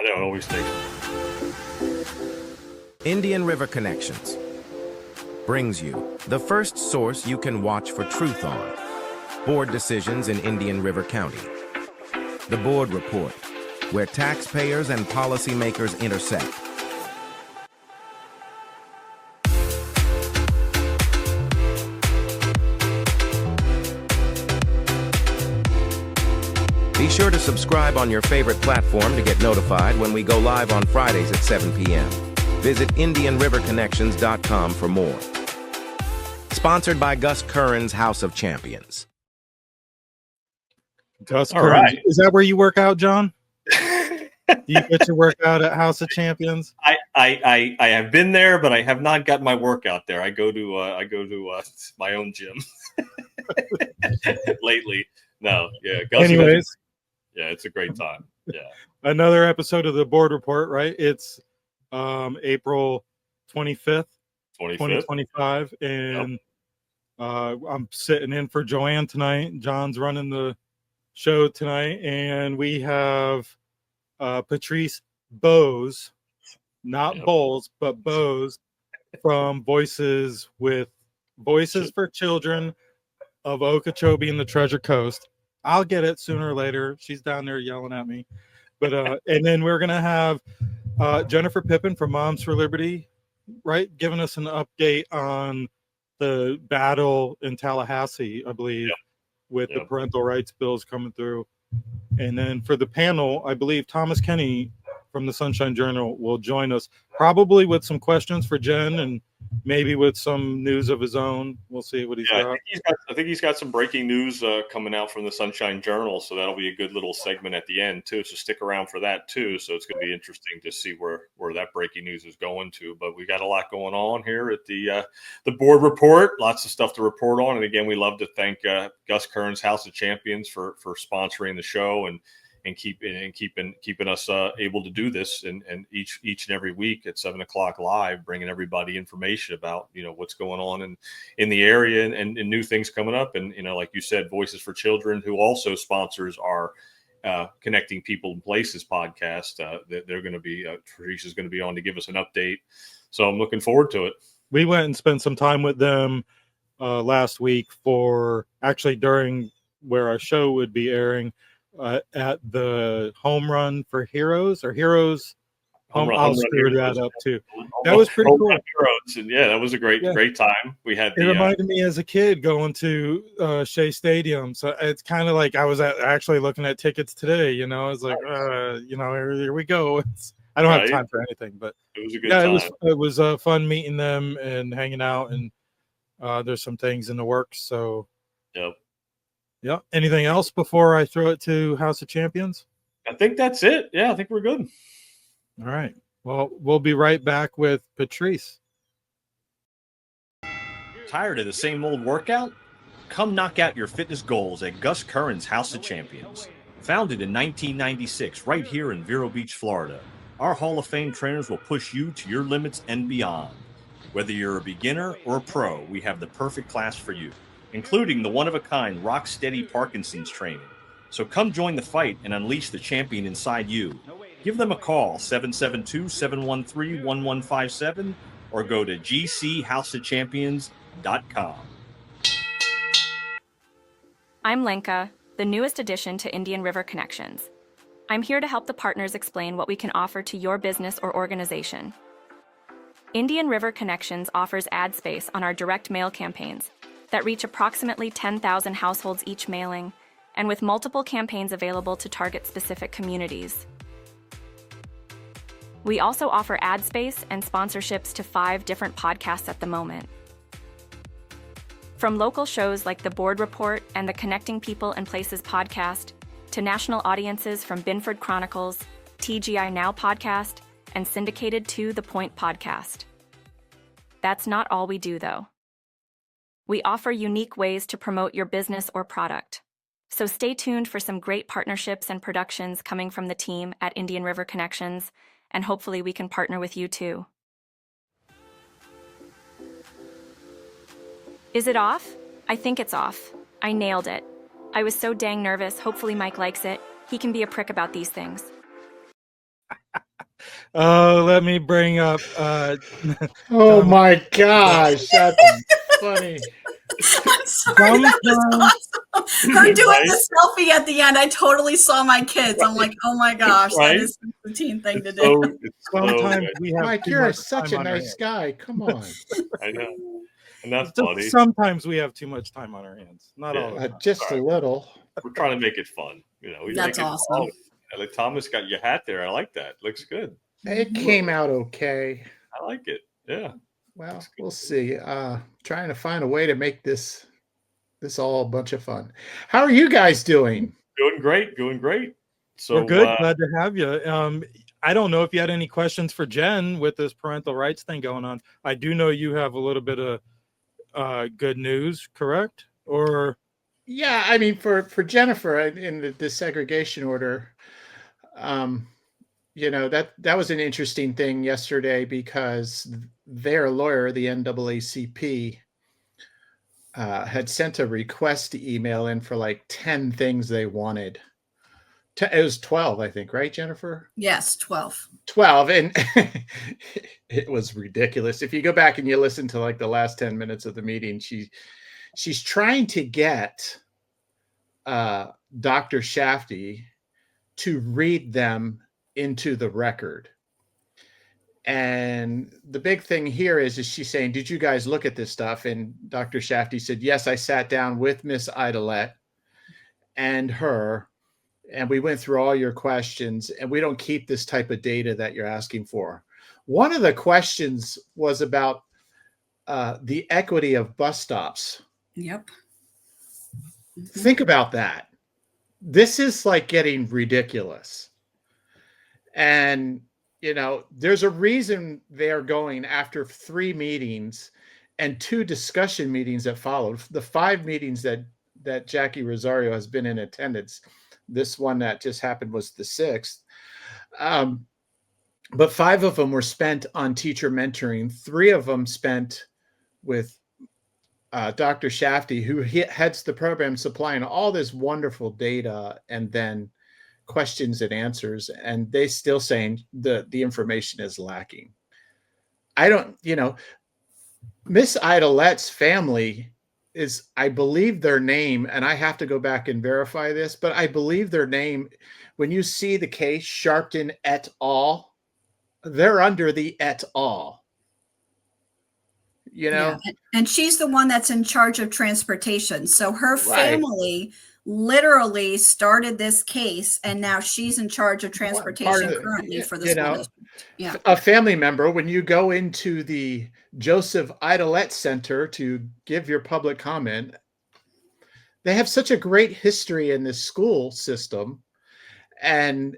I don't always think. Indian River Connections brings you the first source you can watch for truth on board decisions in Indian River County. The Board Report, where taxpayers and policymakers intersect. Be sure to subscribe on your favorite platform to get notified when we go live on Fridays at 7 p.m. Visit IndianRiverConnections.com for more. Sponsored by Gus Curran's House of Champions. Gus All Curran. right. Is that where you work out, John? Do you get your workout at House of Champions? I have been there, but I have not got my workout there. I go to my own gym lately. No, yeah. Gus, Anyways, yeah, it's a great time. Yeah, another episode of the Board Report, right? It's April 25th, 2025, and I'm sitting in for Joanne tonight. John's running the show tonight, and we have Patrice Bowes, not Bowles, but Bowes from Voices for Children of Okeechobee and the Treasure Coast. I'll get it sooner or later. She's down there yelling at me. But and then we're gonna have Jennifer Pippin from Moms for Liberty, right, giving us an update on the battle in Tallahassee, I believe, with the parental rights bills coming through. And then for the panel, I believe Thomas Kenny from the Sunshine Journal will join us, probably with some questions for Jen and maybe with some news of his own. We'll see what he's got. I think he's got some breaking news coming out from the Sunshine Journal, so that'll be a good little segment at the end too. So stick around for that too. So it's going to be interesting to see where that breaking news is going to. But we got a lot going on here at the Board Report. Lots of stuff to report on. And again, we love to thank Gus Curran's House of Champions for sponsoring the show and keeping us able to do this and each and every week at 7:00 live, bringing everybody information about what's going on in the area and new things coming up. And like you said, Voices for Children, who also sponsors our Connecting People and Places podcast, they're going to be Teresa's going to be on to give us an update. So I'm looking forward to it. We went and spent some time with them last week for actually during where our show would be airing. At the Home Run for Heroes or Heroes I'll screw that up too. That was pretty cool. Heroes. And yeah, that was a great time. We had it reminded me as a kid going to Shea Stadium. So it's kind of like I was actually looking at tickets today. I was like, here we go. I don't have time for anything, but it was a good time. It was fun meeting them and hanging out, and there's some things in the works. So yep. Yeah. Anything else before I throw it to House of Champions? I think that's it. Yeah, I think we're good. All right. Well, we'll be right back with Patrice. Tired of the same old workout? Come knock out your fitness goals at Gus Curran's House of Champions. Founded in 1996 right here in Vero Beach, Florida, our Hall of Fame trainers will push you to your limits and beyond. Whether you're a beginner or a pro, we have the perfect class for you, including the one-of-a-kind rock-steady Parkinson's training. So come join the fight and unleash the champion inside you. Give them a call, 772-713-1157, or go to gchouseofchampions.com. I'm Lenka, the newest addition to Indian River Connections. I'm here to help the partners explain what we can offer to your business or organization. Indian River Connections offers ad space on our direct mail campaigns that reach approximately 10,000 households each mailing, and with multiple campaigns available to target specific communities. We also offer ad space and sponsorships to 5 different podcasts at the moment. From local shows like The Board Report and the Connecting People and Places podcast, to national audiences from Binford Chronicles, TGI Now podcast, and syndicated to The Point podcast. That's not all we do, though. We offer unique ways to promote your business or product. So stay tuned for some great partnerships and productions coming from the team at Indian River Connections, and hopefully we can partner with you too. Is it off? I think it's off. I nailed it. I was so dang nervous. Hopefully Mike likes it. He can be a prick about these things. Let me bring up. Oh Tom- my gosh, that's funny. I'm sorry, that was awesome. Her doing Right? the selfie at the end, I totally saw my kids. I'm like, oh my gosh, Right? that is the teen thing to do. So it's Sometimes so, we have Mike, too you're much such time a on our nice hands. guy. Come on. I know, and that's Just funny. sometimes we have too much time on our hands. Not all the time. Just a little. We're trying to make it fun. You know, we That's make it awesome. fun. Like Thomas got your hat there. I like that. Looks good. It came out okay. I like it. Yeah. Well, we'll see. Trying to find a way to make this all a bunch of fun. How are you guys doing? Doing great. Doing great. So We're good. Glad to have you. I don't know if you had any questions for Jen with this parental rights thing going on. I do know you have a little bit of good news, correct? Or Yeah, I mean, for Jennifer in the desegregation order, that was an interesting thing yesterday because their lawyer, the NAACP, had sent a request email in for like 10 things they wanted. It was 12, I think, right, Jennifer? Yes, 12. 12, and it was ridiculous. If you go back and you listen to like the last 10 minutes of the meeting, she's trying to get Dr. Shafty to read them into the record. And the big thing here is she's saying, did you guys look at this stuff? And Dr. Shafty said, yes, I sat down with Miss Idolette and her, and we went through all your questions, and we don't keep this type of data that you're asking for. One of the questions was about the equity of bus stops. Yep. Think about that. This is like getting ridiculous. And, there's a reason they are going after 3 meetings and 2 discussion meetings that followed. The 5 meetings that Jackie Rosario has been in attendance. This one that just happened was the 6th. But 5 of them were spent on teacher mentoring. 3 of them spent with Dr. Shafty, who heads the program, supplying all this wonderful data and then questions and answers. And they still saying the information is lacking. Miss Idolette's family is, I believe their name, and I have to go back and verify this, but I believe their name, when you see the case, Sharpton et al., they're under the et al. Yeah. And she's the one that's in charge of transportation. So her family literally started this case, and now she's in charge of transportation currently for the school district. Yeah. A family member, when you go into the Joseph Idolette Center to give your public comment, they have such a great history in this school system and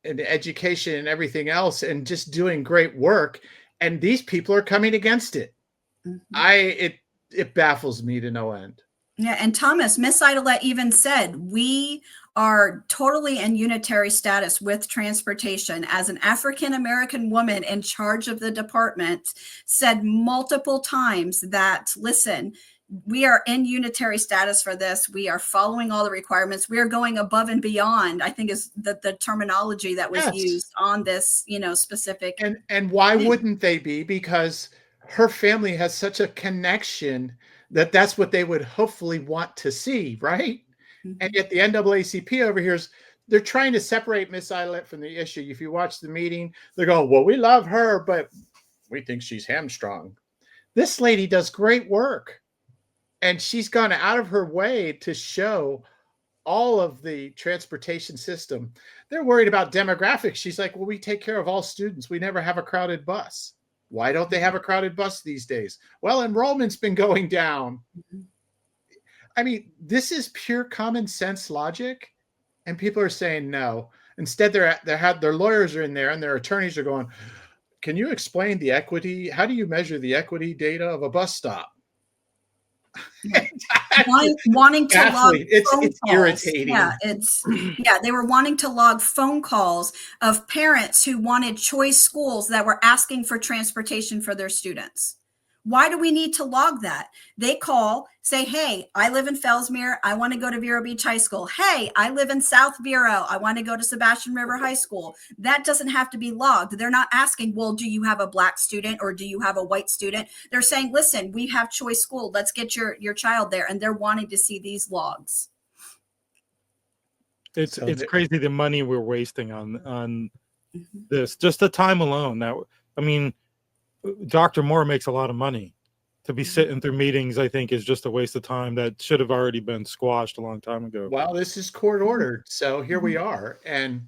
education and everything else, and just doing great work. And these people are coming against it. Mm-hmm. It baffles me to no end. Yeah, and Thomas, Miss Idolette even said, we are totally in unitary status with transportation. As an African-American woman in charge of the department, said multiple times that, listen, we are in unitary status for this. We are following all the requirements. We are going above and beyond, I think is the terminology that was used on this, specific. And why wouldn't they be? Because her family has such a connection that's what they would hopefully want to see, right? Mm-hmm. And yet the NAACP over here they're trying to separate Miss Idolette from the issue. If you watch the meeting, they're going, well, we love her, but we think she's hamstrung. This lady does great work. And she's gone out of her way to show all of the transportation system. They're worried about demographics. She's like, well, we take care of all students. We never have a crowded bus. Why don't they have a crowded bus these days? Well, enrollment's been going down. I mean, this is pure common sense logic, and people are saying no. Instead, their lawyers are in there, and their attorneys are going, can you explain the equity? How do you measure the equity data of a bus stop? wanting to log it's calls. irritating. They were wanting to log phone calls of parents who wanted choice schools that were asking for transportation for their students. Why do we need to log that? They call, say, hey, I live in Fellsmere. I want to go to Vero Beach High School. Hey, I live in South Vero. I want to go to Sebastian River High School. That doesn't have to be logged. They're not asking, well, do you have a black student or do you have a white student? They're saying, listen, we have choice school. Let's get your child there. And they're wanting to see these logs. It's crazy the money we're wasting on this. Just the time alone. Now, I mean, Dr. Moore makes a lot of money. To be sitting through meetings, I think, is just a waste of time that should have already been squashed a long time ago. Well, this is court ordered, so here we are. And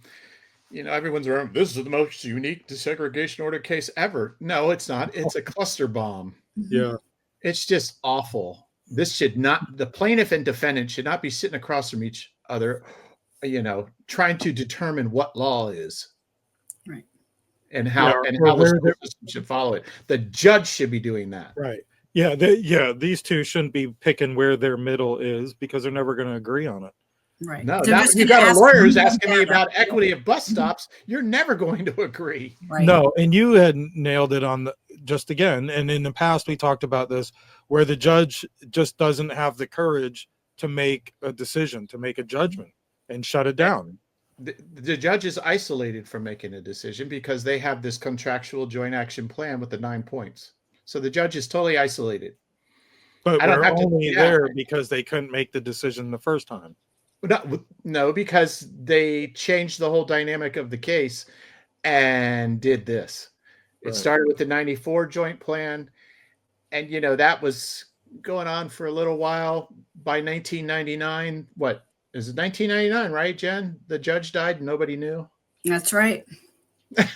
everyone's around, this is the most unique desegregation order case ever. No, it's not. It's a cluster bomb. Yeah. It's just awful. This should not, the plaintiff and defendant should not be sitting across from each other, trying to determine what law is. Right. And how the school system should follow it. The judge should be doing that. Right. Yeah. These two shouldn't be picking where their middle is because they're never going to agree on it. Right. No, now you got a lawyer who's asking me about equity of bus stops. You're never going to agree. Right. No, and you had nailed it on just again. And in the past, we talked about this where the judge just doesn't have the courage to make a decision, to make a judgment and shut it down. The judge is isolated from making a decision because they have this contractual joint action plan with the 9 points. So the judge is totally isolated. But we're only there because they couldn't make the decision the first time. No, because they changed the whole dynamic of the case and did this. It started with the 94 joint plan. And, that was going on for a little while. By 1999, what is it? 1999, right, Jen? The judge died and nobody knew. That's right. And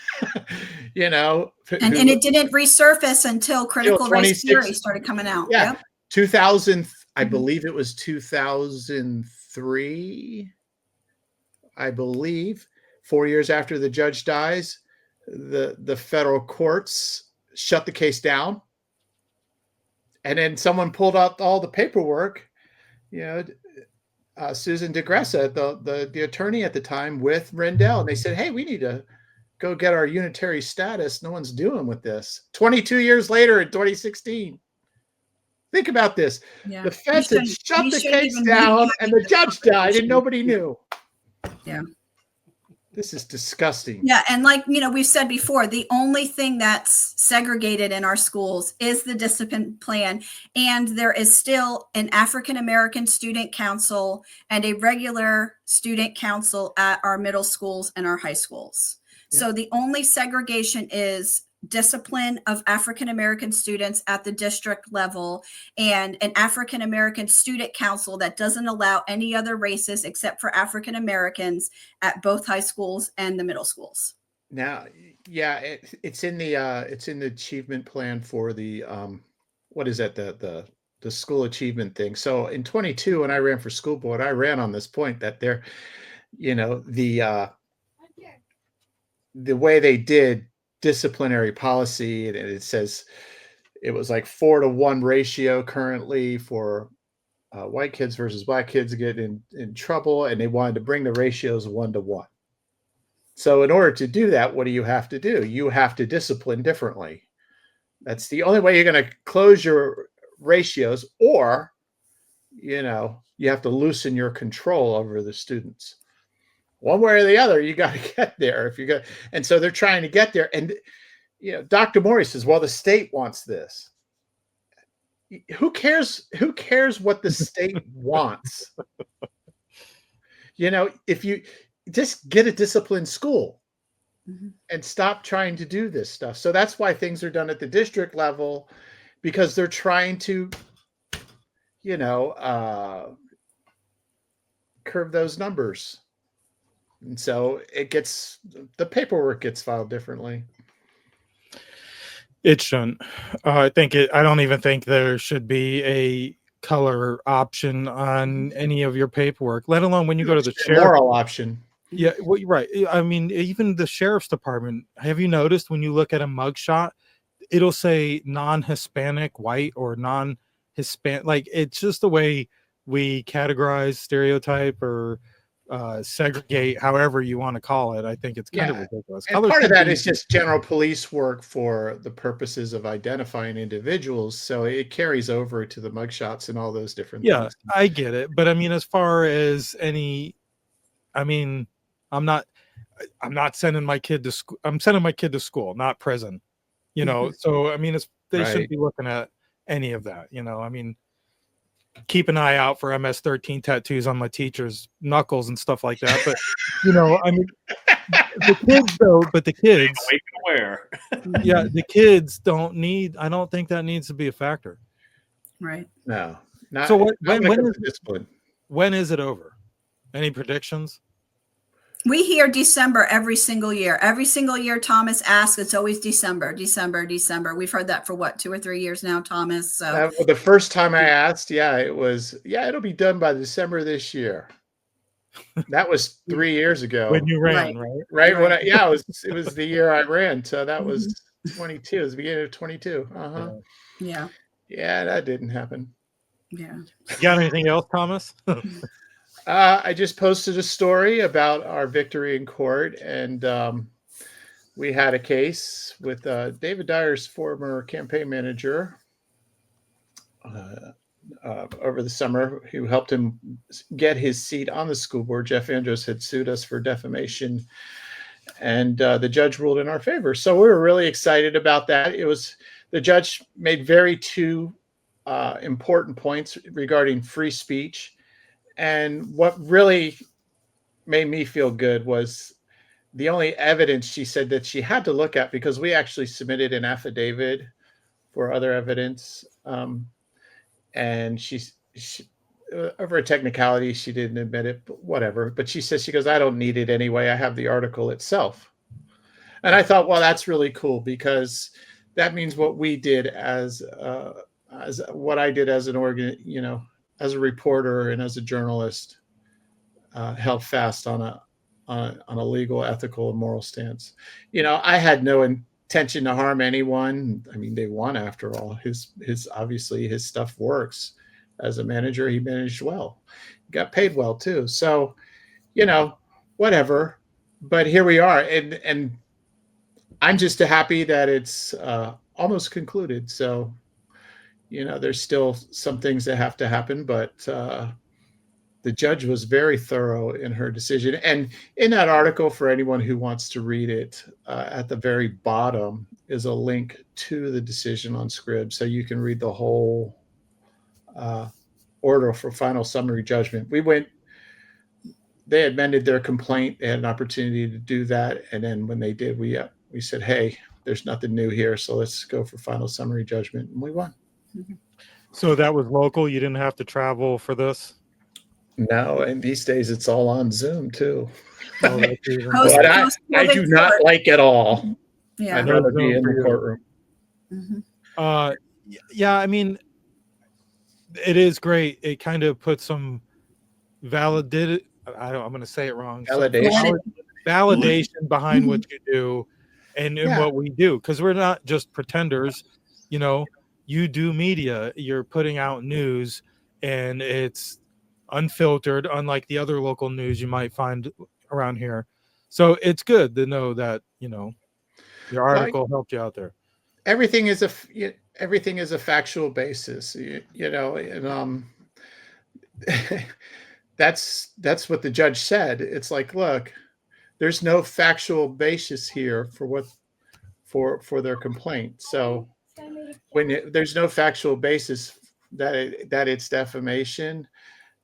it didn't resurface until critical race theory started coming out. Yeah. Yep. 2000, I believe it was 2003. I believe 4 years after the judge dies, the federal courts shut the case down. And then someone pulled out all the paperwork, Susan DeGressa, the attorney at the time, with Rendell. And they said, hey, we need to go get our unitary status. No one's doing with this. 22 years later in 2016. Think about this. Yeah. The feds had shut the case down and the judge died and nobody knew. Yeah. This is disgusting. Yeah. And like, we've said before, the only thing that's segregated in our schools is the discipline plan. And there is still an African-American student council and a regular student council at our middle schools and our high schools. Yeah. So the only segregation is discipline of African-American students at the district level and an African-American student council that doesn't allow any other races except for African-Americans at both high schools and the middle schools. Now, yeah, it's in the achievement plan for the what is that, the school achievement thing. So in 22, when I ran for school board, I ran on this point that they're, the way they did disciplinary policy, and it says it was like 4-to-1 ratio currently for white kids versus black kids get in trouble, and they wanted to bring the ratios 1-to-1. So in order to do that, what do? You have to discipline differently. That's the only way you're going to close your ratios, or you have to loosen your control over the students. One way or the other, you got to get there. And so they're trying to get there. And Dr. Moore says, "Well, the state wants this." Who cares? Who cares what the state wants? If you just get a disciplined school and stop trying to do this stuff. So that's why things are done at the district level, because they're trying to, curve those numbers. And so the paperwork gets filed differently. It shouldn't. I don't even think there should be a color option on any of your paperwork, let alone when you go to the sheriff. Moral option. Yeah, well, right. I mean, even the sheriff's department. Have you noticed when you look at a mugshot, it'll say non-Hispanic white or non-Hispanic? Like, it's just the way we categorize, stereotype, or segregate however you want to call it. I think it's kind of Yeah. ridiculous. And Color part of should that be- is just general police work for the purposes of identifying individuals. So it carries over to the mugshots and all those different yeah, things. I get it. But I mean, as far as any, I mean, I'm not sending my kid to school. I'm sending my kid to school, not prison. You know, so I mean, they Right. shouldn't be looking at any of that. You know, I mean, keep an eye out for MS-13 tattoos on my teacher's knuckles and stuff like that. But you know, I mean, the kids though. But the kids, Awake and aware. yeah, the kids don't need. I don't think that needs to be a factor. Right. No. Not, So not when it when comes is to discipline. when is it over? Any predictions? We hear December every single year. Every single year Thomas asks, it's always December, December, December. We've heard that for what, 2 or 3 years now, Thomas? So The first time I asked, it was, it'll be done by December this year. That was 3 years ago. When you ran, Right. right? Right when it was the year I ran. So that was 22. It was the beginning of 22. Uh-huh. yeah. Yeah, that didn't happen. Yeah. You got anything else, Thomas? I just posted a story about our victory in court, and we had a case with David Dyer's former campaign manager over the summer, who helped him get his seat on the school board. Jeff Andros had sued us for defamation, and the judge ruled in our favor. So we were really excited about that. The judge made two important points regarding free speech. And what really made me feel good was the only evidence she said that she had to look at, because we actually submitted an affidavit for other evidence. And she over a technicality, she didn't admit it, but whatever. But she says, I don't need it anyway. I have the article itself. And I thought, well, that's really cool, because that means what we did as what I did as an organ, as a reporter and as a journalist, held fast on a legal, ethical, and moral stance. I had no intention to harm anyone. I mean, they won after all. His obviously his stuff works. As a manager, he managed well. He got paid well too. So, whatever. But here we are, and I'm just happy that it's almost concluded. So, there's still some things that have to happen, but the judge was very thorough in her decision. And in that article, for anyone who wants to read it, at the very bottom is a link to the decision on Scribd, so you can read the whole order for final summary judgment. They amended their complaint. They had an opportunity to do that, and then when they did, we said, hey, there's nothing new here, so let's go for final summary judgment, and we won. So that was local. You didn't have to travel for this. No, and these days it's all on Zoom too. Oh, that's even Post- But better. I do not like it all. Yeah. I'd rather be Zoom in for the you. courtroom. Yeah, I mean, it is great. It kind of puts some I'm going to say it wrong. Validation. Validation behind what you do and Yeah. what we do, because we're not just pretenders. You do media. You're putting out news, and it's unfiltered, unlike the other local news you might find around here. So it's good to know that your article helped you out there. Everything is a factual basis, and that's what the judge said. It's like, look, there's no factual basis here for their complaint. So when there's no factual basis that it's defamation,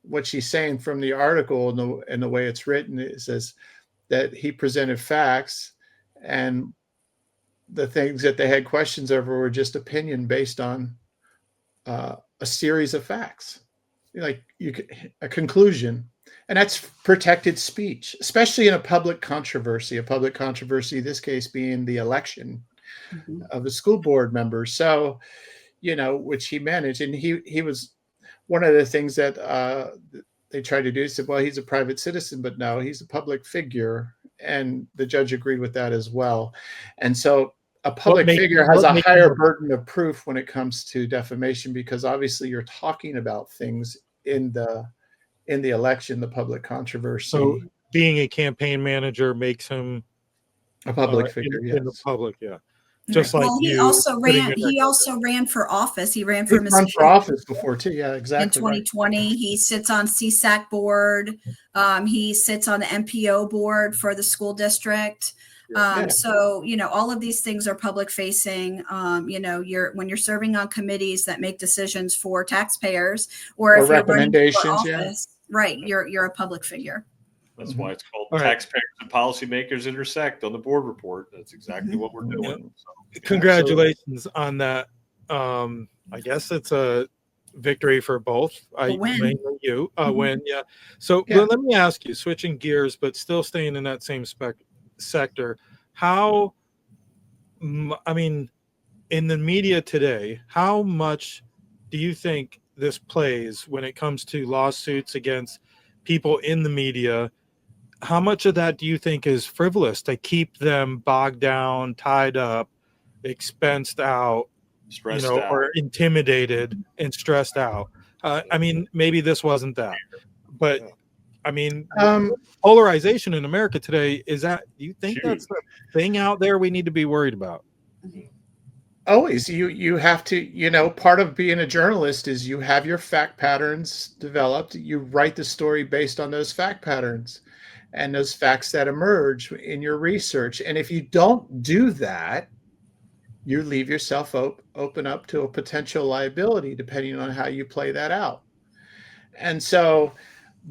what she's saying from the article and the way it's written, it says that he presented facts, and the things that they had questions over were just opinion based on a series of facts, like a conclusion. And that's protected speech, especially in a public controversy, this case being the election of the school board members. So, which he managed. And he was one of the things that they tried to do, said, well, he's a private citizen, but no, he's a public figure. And the judge agreed with that as well. And so a public figure has a higher burden of proof when it comes to defamation, because obviously you're talking about things in the in the election, the public controversy. So being a campaign manager makes him a public figure, in the public, just Right. like well, he you also ran. putting in He that- also ran for office. He ran for He's run for office before too. Yeah, in exactly. 2020. He sits on CSAC board. He sits on the MPO board for the school district. So, you know, all of these things are public facing. You know, when you're serving on committees that make decisions for taxpayers, or if you're running for office, right, you're a public figure. That's why it's called Taxpayers and Policymakers Intersect on the board report. That's exactly what we're doing. So, congratulations on that. I guess it's a victory for both. Win. You win, yeah. So let me ask you, switching gears, but still staying in that same sector. How, I mean, in the media today, how much do you think this plays when it comes to lawsuits against people in the media? How much of that do you think is frivolous to keep them bogged down, tied up, expensed out, stressed out, or intimidated and stressed out? I mean, maybe this wasn't that, but I mean, polarization in America today, do you think that's the thing out there we need to be worried about? Always. You have to, you know, part of being a journalist is you have your fact patterns developed. You write the story based on those fact patterns and those facts that emerge in your research. And if you don't do that, you leave yourself open up to a potential liability, depending on how you play that out. And so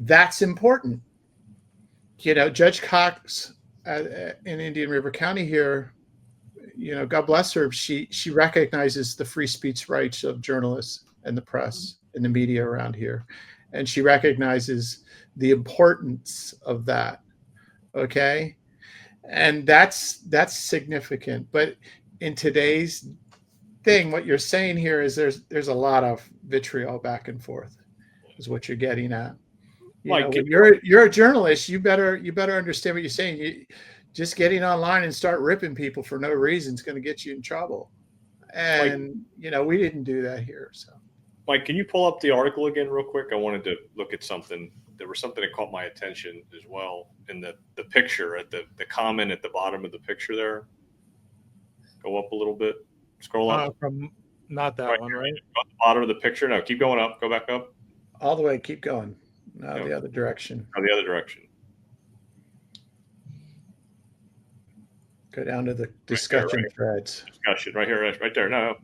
that's important. You know, Judge Cox in Indian River County here, you know, God bless her, she recognizes the free speech rights of journalists and the press and the media around here. And she recognizes the importance of that. Okay. And that's significant. But in today's thing, what you're saying here is there's a lot of vitriol back and forth is what you're getting at. You know, when you're a journalist, you better understand what you're saying. Just getting online and start ripping people for no reason is going to get you in trouble. And, you know, we didn't do that here. So, Mike, can you pull up the article again real quick? I wanted to look at something. There was something that caught my attention as well in the picture, at the comment at the bottom of the picture there. Go up a little bit. Scroll up. From not that one, right? Go at the bottom of the picture. No, keep going up. Go back up. All the way. Keep going. No, the other direction. Oh, the other direction. Go down to the discussion threads. Discussion right here, right there. No. A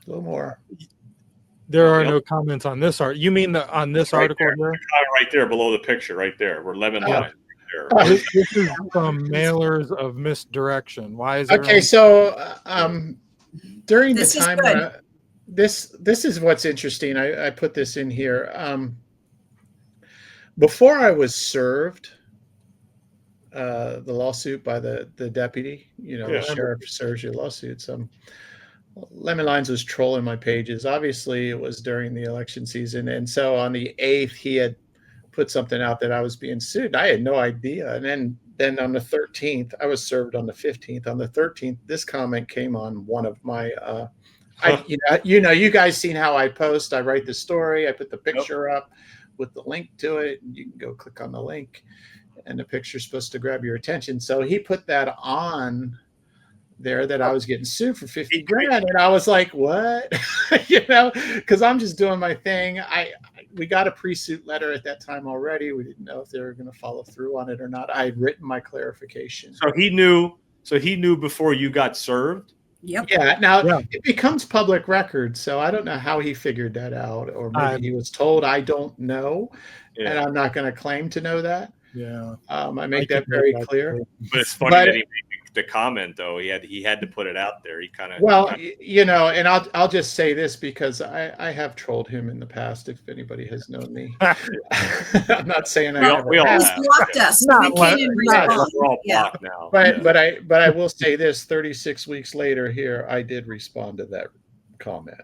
little more. There are no comments on this art. You mean on this article there? Right there below the picture, right there. We're 11 lines. Right there. This is from Mailers of Misdirection. Why is there okay? So during the This is time, good. this is what's interesting. I put this in here. Before I was served the lawsuit by the deputy, you know, the sheriff serves your lawsuits. Lemon Lines was trolling my pages. Obviously, it was during the election season. And so on the 8th, he had put something out that I was being sued. I had no idea. And then on the 13th, I was served on the 15th. On the 13th, this comment came on one of my, you guys seen how I post. I write the story. I put the picture up with the link to it. And you can go click on the link. And the picture's supposed to grab your attention. So he put that on there that I was getting sued for 50 grand. And I was like, what? You know, because I'm just doing my thing. We got a pre-suit letter at that time already. We didn't know if they were going to follow through on it or not. I had written my clarification. So he knew before you got served? Yep. Yeah. Now it becomes public record. So I don't know how he figured that out, or maybe he was told. I don't know. Yeah. And I'm not going to claim to know that. Yeah. I make that very clear. But it's funny that he made the comment, though. He had to put it out there. He kind of you know, and I'll just say this because I have trolled him in the past. If anybody has known me, I'm not saying we all have. Blocked us. We can't even respond. We're all blocked now. But I will say this: 36 weeks later, here I did respond to that comment.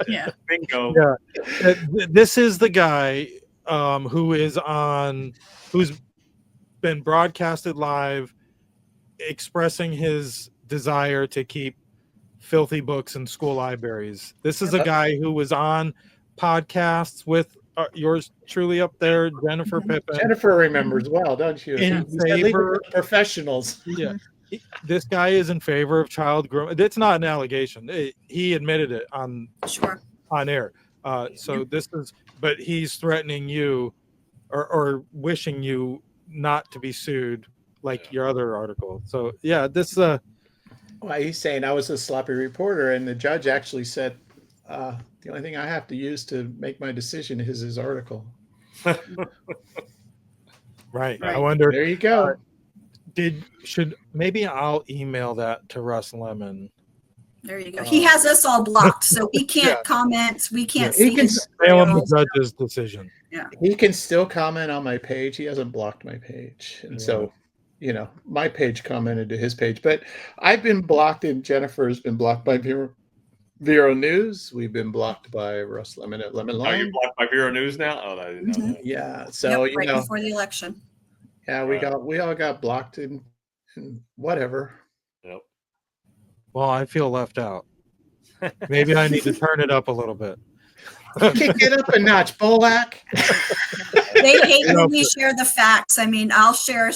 Yeah. Bingo. Yeah. This is the guy who's been broadcasted live expressing his desire to keep filthy books in school libraries. This is a guy who was on podcasts with yours truly up there, Jennifer Pippin. Jennifer remembers well, don't you? In He said, "Leave it favor- with professionals." Yeah. This guy is in favor of child grooming. It's not an allegation. He admitted it on air. So this is, but he's threatening you or wishing you not to be sued like your other article. So yeah, this Well, he's saying I was a sloppy reporter, and the judge actually said the only thing I have to use to make my decision is his article. right. I wonder. There you go. Maybe I'll email that to Russ Lemon. There you go. He has us all blocked, so we can't comment. We can't see He can his mail him materials. the judge's decision. Yeah. He can still comment on my page. He hasn't blocked my page. And so, my page commented to his page. But I've been blocked, and Jennifer has been blocked by Vero News. We've been blocked by Russ Lemon at Lemon Are you Line. blocked by Vero News now? Oh, I didn't know that. Yeah. So, Yep, right before the election. yeah, we all got blocked and whatever. Yep. Well, I feel left out. Maybe I need to turn it up a little bit. Kick it up a notch, Bolak. They hate when we share the facts. I mean, I'll share,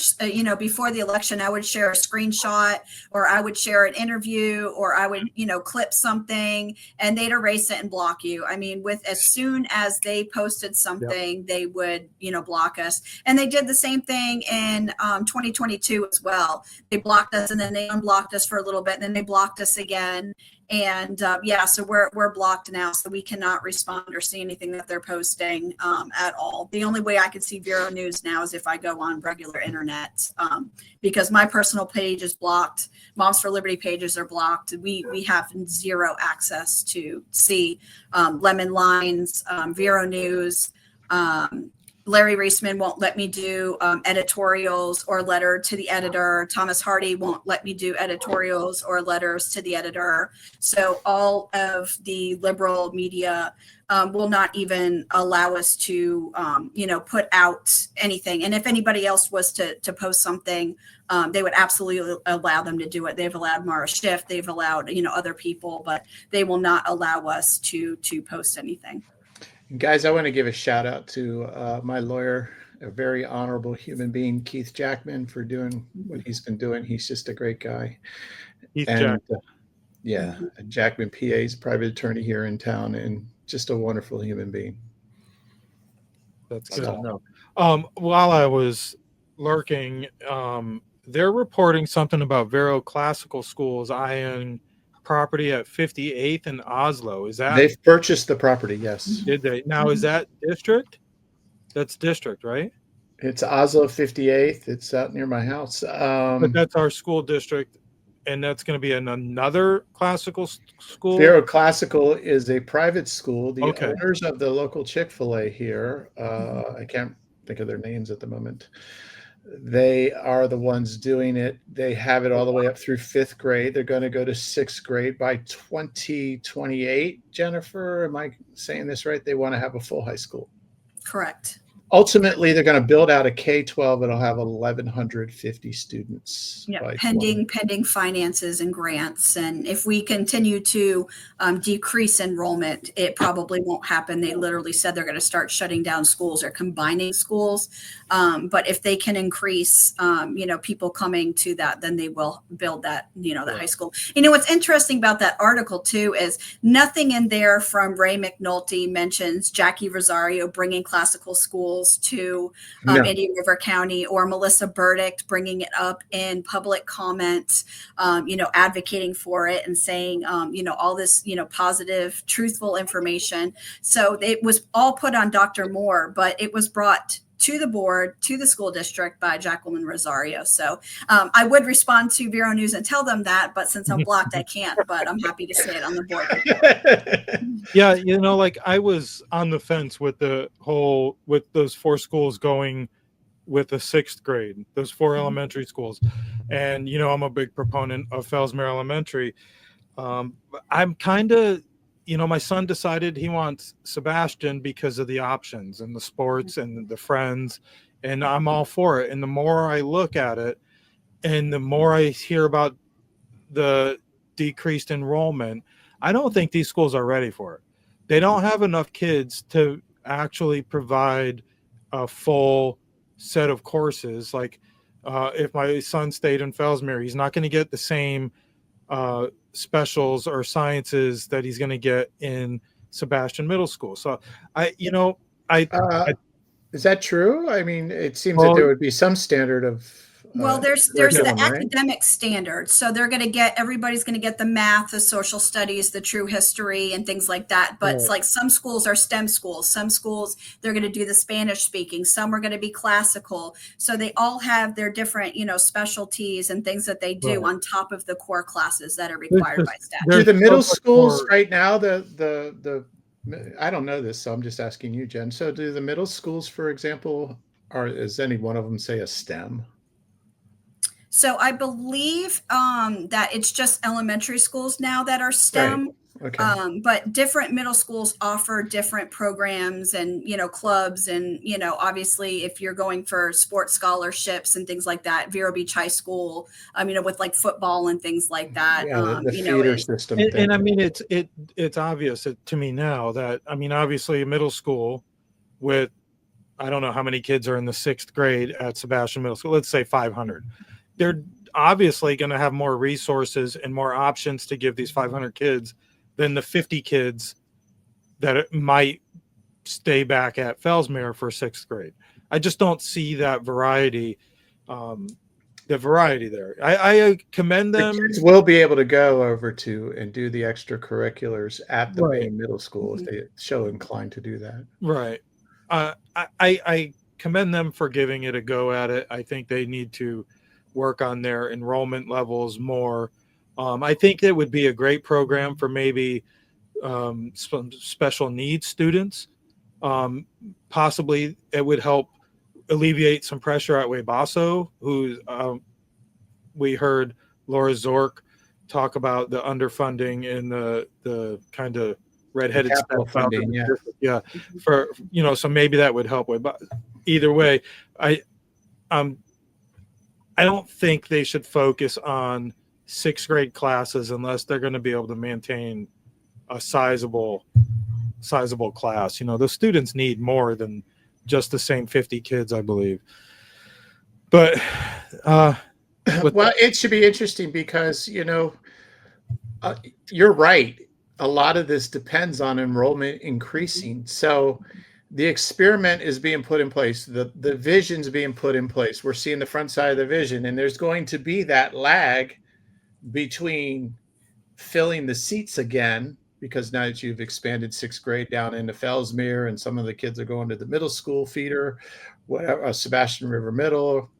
before the election, I would share a screenshot, or I would share an interview, or I would, clip something, and they'd erase it and block you. I mean, as soon as they posted something, they would, block us. And they did the same thing in 2022 as well. They blocked us, and then they unblocked us for a little bit, and then they blocked us again. And so we're blocked now, so we cannot respond or see anything that they're posting at all. The only way I can see Vero News now is if I go on regular internet, because my personal page is blocked. Moms for Liberty pages are blocked. We have zero access to see Lemon Lines, Vero News. Larry Reisman won't let me do editorials or letter to the editor. Thomas Hardy won't let me do editorials or letters to the editor. So all of the liberal media will not even allow us to, put out anything. And if anybody else was to post something, they would absolutely allow them to do it. They've allowed Mara Schiff, they've allowed, other people, but they will not allow us to post anything. Guys, I want to give a shout out to my lawyer, a very honorable human being, Keith Jackman, for doing what he's been doing. He's just a great guy. Jackman, PA, is a private attorney here in town, and just a wonderful human being. That's good. While I was lurking, they're reporting something about Vero Classical Schools eyeing property at 58th and Oslo. Is that they've purchased the property? Yes. Did they? Now is that district? That's district, right? It's Oslo 58th. It's out near my house. But that's our school district, and that's going to be in another classical school. Vero Classical is a private school. The owners of the local Chick-fil-A here, I can't think of their names at the moment. They are the ones doing it. They have it all the way up through 5th grade. They're going to go to 6th grade by 2028. Jennifer, am I saying this right? They want to have a full high school. Correct. Ultimately, they're going to build out a K-12 that'll have 1,150 students. Yeah, pending finances and grants. And if we continue to decrease enrollment, it probably won't happen. They literally said they're going to start shutting down schools or combining schools. But if they can increase, people coming to that, then they will build that, the high school. What's interesting about that article too is nothing in there from Ray McNulty mentions Jackie Rosario bringing classical schools to Indian River County, or Melissa Burdick bringing it up in public comments, advocating for it and saying, all this, positive, truthful information. So it was all put on Dr. Moore, but it was brought to the board, to the school district by Jacqueline Rosario. So I would respond to Vero News and tell them that, but since I'm blocked, I can't, but I'm happy to say it on the board. Yeah. I was on the fence with with those 4 schools going with the 6th grade, those 4 elementary schools. And, I'm a big proponent of Fellsmere Elementary. I'm kind of, my son decided he wants Sebastian because of the options and the sports and the friends, and I'm all for it. And the more I look at it and the more I hear about the decreased enrollment, I don't think these schools are ready for it. They don't have enough kids to actually provide a full set of courses. Like if my son stayed in Fellsmere, he's not going to get the same specials or sciences that he's going to get in Sebastian Middle School. So I is that true? I mean, it seems Well, that there would be some standard of. Well, there's the curriculum, right? academic standard. So everybody's going to get the math, the social studies, the true history, and things like that. But it's Right. like some schools are STEM schools. Some schools, they're going to do the Spanish speaking. Some are going to be classical. So they all have their different, specialties and things that they do Right. on top of the core classes that are required by statute. Do There's the middle so much schools more- right now, the I don't know this, so I'm just asking you, Jen. So do the middle schools, for example, is any one of them say a STEM? So I believe that it's just elementary schools now that are STEM. Okay. But different middle schools offer different programs and, clubs. And, obviously, if you're going for sports scholarships and things like that, Vero Beach High School, with like football and things like that. Yeah, the feeder system. and thing. I mean, it's obvious to me now that, obviously a middle school with, I don't know how many kids are in the 6th grade at Sebastian Middle School. Let's say 500. They're obviously going to have more resources and more options to give these 500 kids than the 50 kids that might stay back at Fellsmere for 6th grade. I just don't see that variety, there. I commend them. The kids will be able to go over to and do the extracurriculars at the Right. main middle school if they show inclined to do that. Right. I commend them for giving it a go at it. I think they need to work on their enrollment levels more. I think it would be a great program for maybe some special needs students. Possibly it would help alleviate some pressure at Webasso, who we heard Laura Zork talk about the underfunding and the kind of redheaded Capital step out of funding, the yeah. district. Yeah, for so maybe that would help with. But either way, I don't think they should focus on 6th grade classes unless they're going to be able to maintain a sizable class. The students need more than just the same 50 kids, I believe. But Well, it should be interesting because you're right. A lot of this depends on enrollment increasing. So the experiment is being put in place. The vision's being put in place. We're seeing the front side of the vision, and there's going to be that lag between filling the seats again, because now that you've expanded 6th grade down into Fellsmere and some of the kids are going to the middle school feeder, whatever, Sebastian River Middle,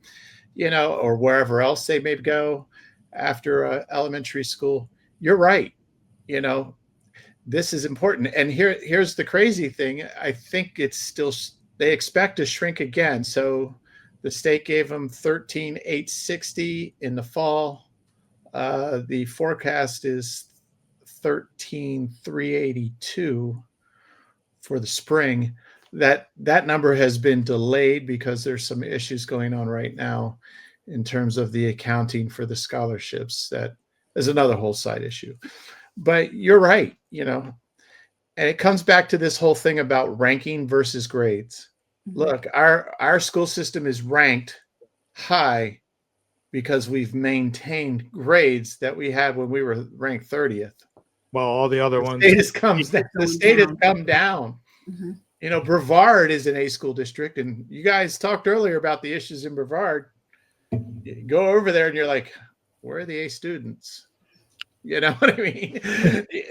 or wherever else they may go after elementary school. You're right. This is important. And here's the crazy thing. I think it's still, they expect to shrink again. So the state gave them 13,860 in the fall. The forecast is 13,382 for the spring. That number has been delayed because there's some issues going on right now in terms of the accounting for the scholarships. That is another whole side issue. But you're right, and it comes back to this whole thing about ranking versus grades. Look, our school system is ranked high because we've maintained grades that we had when we were ranked 30th. well, all the other ones. The state has come down. Mhm. Brevard is an A school district, and you guys talked earlier about the issues in Brevard. You go over there and you're like, where are the A students? You know what I mean?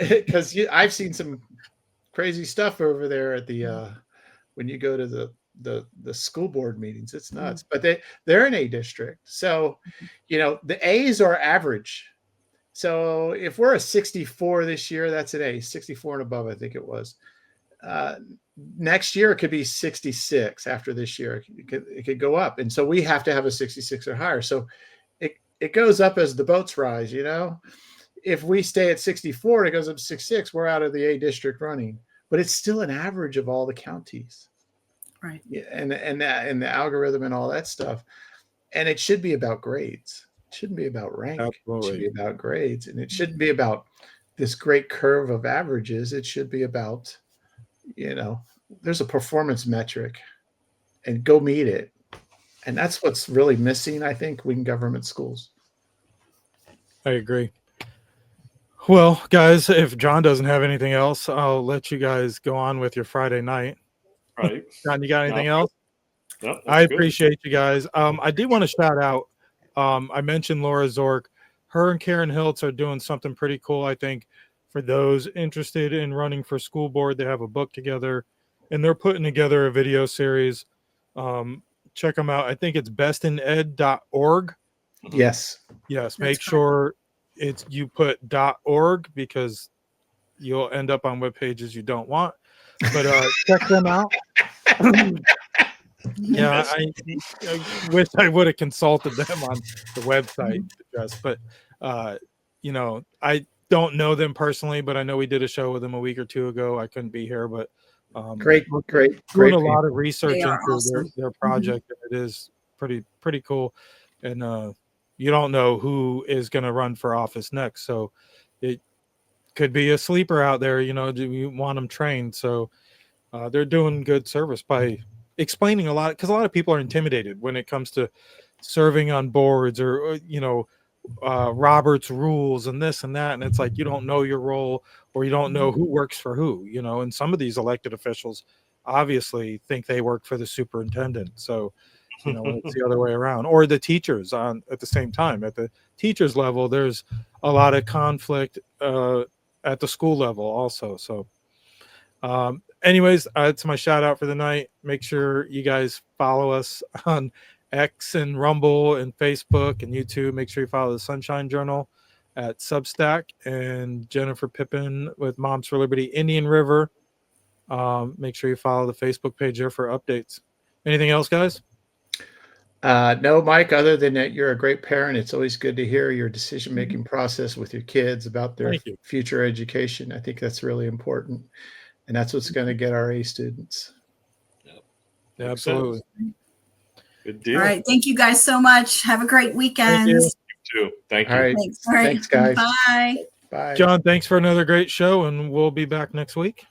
Because I've seen some crazy stuff over there at the when you go to the school board meetings. It's nuts. But they're an A district, so the A's are average. So if we're a 64 this year, that's an A. 64 and above, I think it was. Next year it could be 66. After this year, it could go up, and so we have to have a 66 or higher. So it goes up as the boats rise. If we stay at 64, it goes up to 66. We're out of the A district running, but it's still an average of all the counties, Right? yeah, and the algorithm and all that stuff. And it should be about grades. It shouldn't be about rank. Absolutely. It should be about grades, and it shouldn't be about this great curve of averages. It should be about there's a performance metric, and go meet it. And that's what's really missing, I think, in government schools. I agree. Well, guys, if John doesn't have anything else, I'll let you guys go on with your Friday night. Right. John, you got anything else? No, I appreciate you guys. I do want to shout out. I mentioned Laura Zork. Her and Karen Hiltz are doing something pretty cool, I think, for those interested in running for school board. They have a book together, and they're putting together a video series. Check them out. I think it's bestined.org. Yes. Yes. Make sure you put .org, because you'll end up on web pages you don't want. But check them out. Yeah, I wish I would have consulted them on the website address, but I don't know them personally, but I know we did a show with them a week or two ago. I couldn't be here, but great. Doing a lot of research into awesome. their project, and it is pretty cool. And you don't know who is going to run for office next, so it could be a sleeper out there. Do you want them trained? So they're doing good service by explaining a lot, because a lot of people are intimidated when it comes to serving on boards or Robert's rules and this and that, and it's like you don't know your role, or you don't know who works for who, and some of these elected officials obviously think they work for the superintendent, so it's the other way around, or the teachers at the same time. At the teachers level, there's a lot of conflict at the school level also. So anyways, it's my shout out for the night. Make sure you guys follow us on X and Rumble and Facebook and YouTube. Make sure you follow the Sunshine Journal at Substack, and Jennifer Pippin with Moms for Liberty Indian River. Make sure you follow the Facebook page there for updates. Anything else, guys? No, Mike, other than that, you're a great parent. It's always good to hear your decision-making process with your kids about their future education. I think that's really important. And that's what's going to get our A students. Yeah, absolutely. Good deal. All right. Thank you guys so much. Have a great weekend. Thank you. You too. Thank you. All right. Thanks. All right. Thanks, guys. Bye. Bye. John, thanks for another great show, and we'll be back next week.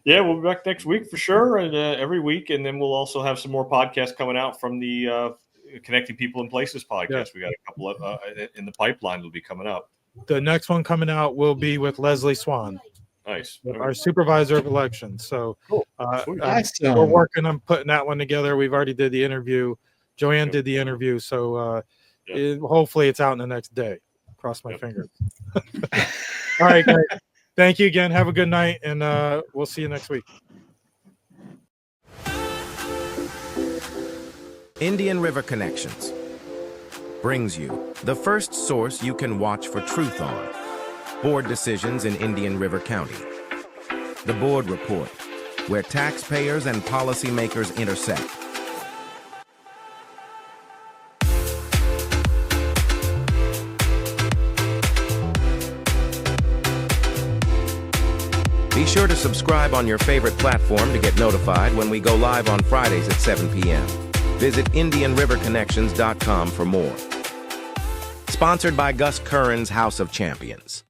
Yeah, we'll be back next week for sure, and every week, and then we'll also have some more podcasts coming out from the Connecting People in Places podcast. Yeah. We got a couple of in the pipeline will be coming up. The next one coming out will be with Leslie Swan. Nice. Our supervisor of elections. So cool. We're working on putting that one together. We've already did the interview. Joanne did the interview. So hopefully it's out in the next day. Cross my fingers. All right, guys. Thank you again. Have a good night, and we'll see you next week. Indian River Connections brings you the first source you can watch for truth on board decisions in Indian River County. The Board Report, where taxpayers and policymakers intersect. Be sure to subscribe on your favorite platform to get notified when we go live on Fridays at 7 p.m. Visit IndianRiverConnections.com for more. Sponsored by Gus Curran's House of Champions.